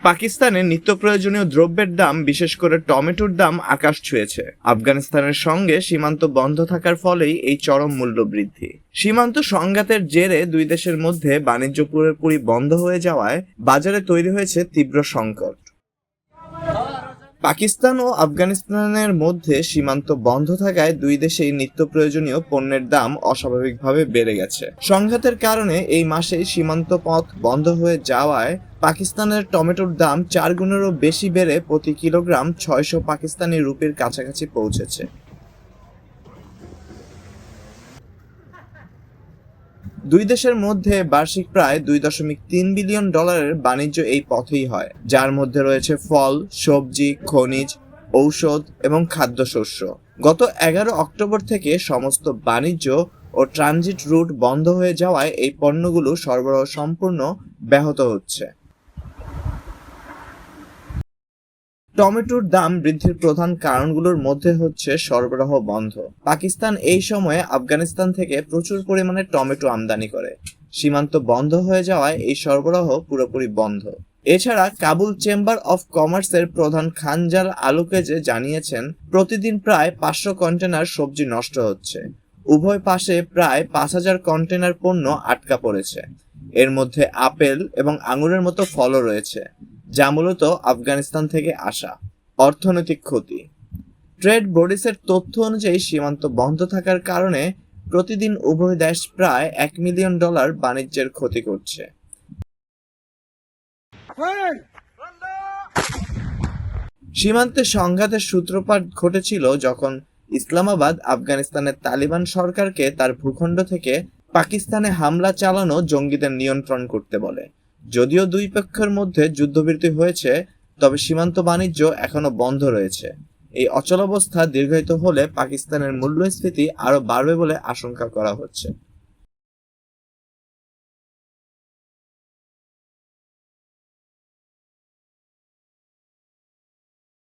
পাকিস্তানে নিত্য প্রয়োজনীয় দ্রব্যের দাম, বিশেষ করে টমেটোর দাম আকাশ ছুঁয়েছে। আফগানিস্তানের সঙ্গে সীমান্ত বন্ধ থাকার ফলেই এই চরম মূল্য বৃদ্ধি। সীমান্ত সংঘাতের জেরে দুই দেশের মধ্যে বাণিজ্য পুরোপুরি বন্ধ হয়ে যাওয়ায় বাজারে তৈরি হয়েছে তীব্র সংকট। পাকিস্তান ও আফগানিস্তানের মধ্যে সীমান্ত বন্ধ থাকায় দুই দেশেই নিত্য প্রয়োজনীয় পণ্যের দাম অস্বাভাবিকভাবে বেড়ে গেছে। সংঘাতের কারণে এই মাসেই সীমান্ত পথ বন্ধ হয়ে যাওয়ায় পাকিস্তানের টমেটোর দাম 4 গুণেরও বেশি বেড়ে প্রতি কিলোগ্রাম 600 পাকিস্তানি রুপির কাছাকাছি পৌঁছেছে। দুই দেশের মধ্যে বার্ষিক প্রায় $2.3 বিলিয়ন বাণিজ্য এই পথেই হয়, যার মধ্যে রয়েছে ফল, সবজি, খনিজ, ঔষধ এবং খাদ্যশস্য। গত 11 অক্টোবর থেকে সমস্ত বাণিজ্য ও ট্রানজিট রুট বন্ধ হয়ে যাওয়ায় এই পণ্যগুলো সরবরাহ সম্পূর্ণ ব্যাহত হচ্ছে। টমেটোর দাম বৃদ্ধির প্রধান কারণগুলোর মধ্যে হচ্ছে সরবরাহ বন্ধ। পাকিস্তান এই সময়ে আফগানিস্তান থেকে প্রচুর পরিমাণে টমেটো আমদানি করে। সীমান্ত বন্ধ হয়ে যাওয়ায় এই সরবরাহ পুরোপুরি বন্ধ। এছাড়া কাবুল চেম্বার অফ কমার্সের প্রধান খানজাল আলুকেজে জানিয়েছেন, প্রতিদিন প্রায় 500 কন্টেনার সবজি নষ্ট হচ্ছে। উভয় পাশে প্রায় 5000 কন্টেনার পণ্য আটকা পড়েছে। এর মধ্যে আপেল এবং আঙুরের মতো ফলও রয়েছে, যা মূলত আফগানিস্তান থেকে আসা। অর্থনৈতিক ক্ষতি। ট্রেড বডিসের তথ্য অনুযায়ী সীমান্ত বন্ধ থাকার কারণে প্রতিদিন উভয় দেশ প্রায় $1 মিলিয়ন বাণিজ্যের ক্ষতি করছে। সীমান্তে সংঘাতের সূত্রপাত ঘটেছিল যখন ইসলামাবাদ আফগানিস্তানের তালিবান সরকারকে তার ভূখণ্ড থেকে পাকিস্তানে হামলা চালানো জঙ্গিদের নিয়ন্ত্রণ করতে বলে। যদিও দুই পক্ষের মধ্যে যুদ্ধবিরতি হয়েছে, তবে সীমান্ত বাণিজ্য এখনো বন্ধ রয়েছে। এই অচলাবস্থা দীর্ঘায়িত হলে পাকিস্তানের মূল্যস্ফীতি আরো বাড়বে বলে আশঙ্কা করা হচ্ছে।